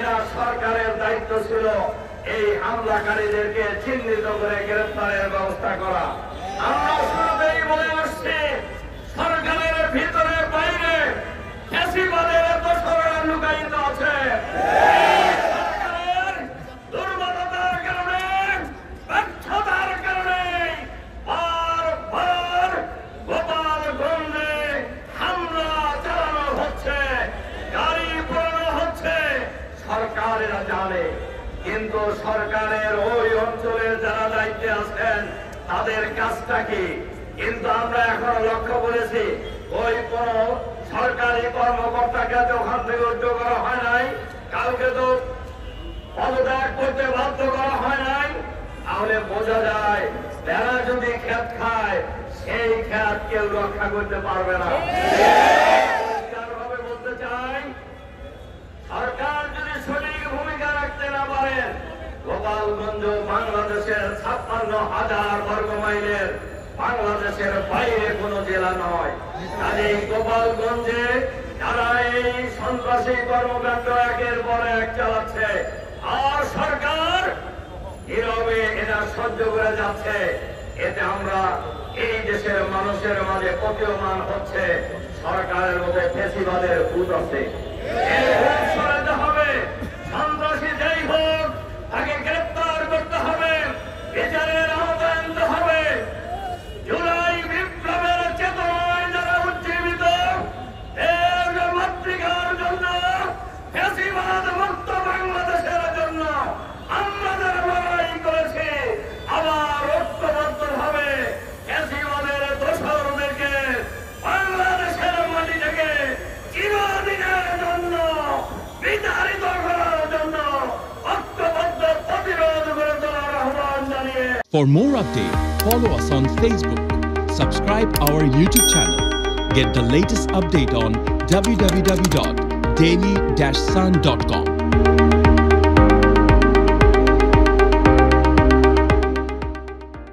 এরা সরকারের দায়িত্ব ছিল এই হামলাকারীদেরকে চিহ্নিত করে গ্রেফতারের ব্যবস্থা করা। আমরা শুরুতেই বলে আসছি, সরকারের ভিতরে বাইরে ফ্যাসিবাদের দোসররা লুকায়িত আছে। সরকারের দুর্বলতার কারণে, ব্যর্থতার কারণে বারবার গোপালগঞ্জে হামলা চালানো হচ্ছে, গাড়ি পোড়ানো হচ্ছে। সরকারেরা জানে, কিন্তু সরকারের ওই অঞ্চলের যারা দায়িত্বে আছেন তাদের কাজটা কি? কিন্তু আমরা এখন লক্ষ্য করেছি, ওই কোন সরকারি কর্মকর্তাকে তো ওখান থেকে উদ্যোগ করা হয় নাই, কাউকে তো পদত্যাগ করতে বাধ্য করা হয় নাই। তাহলে বোঝা যায় তারা যদি খেত খায়, সেই খেত কেউ রক্ষা করতে পারবে না। পরিষ্কারভাবে বলতে চাই, সরকার যদি সঠিক ভূমিকা রাখতে না পারেন, গোপালগঞ্জ বাংলাদেশের 56,000 বর্গ মাইলের বাংলাদেশের বাইরে কোনো জেলা নয়। কাজেই গোপালগঞ্জে যারা এই সন্ত্রাসী কর্মকাণ্ড একের পর এক চালাচ্ছে, আর সরকার নীরবে এটা সহ্য করে যাচ্ছে, এতে আমরা এই দেশের মানুষের মাঝে প্রতীয়মান হচ্ছে সরকারের মধ্যে ফ্যাসিবাদের ভূত আছে। হবে সন্ত্রাসী যেই হোক তাকে গ্রেফতার করতে হবে, বিচারের আওতায় আনতে হবে। জুলাই বিপ্লবের চেতনায় যারা উজ্জীবিত, এর মাতৃকার জন্য, ফ্যাসিবাদ মুক্ত বাংলাদেশের জন্য আমরা যারা লড়াই করেছি, আবার ঐক্যবদ্ধ ভাবে ফ্যাসিবাদের দোসরদেরকে বাংলাদেশের মাটি থেকে চিরদিনের জন্য বিতাড়িত করার জন্য ঐক্যবদ্ধ প্রতিরোধ করে তোলার আহ্বান জানিয়ে। For more updates, follow us on Facebook, subscribe our YouTube channel, get the latest update on www.daily-sun.com.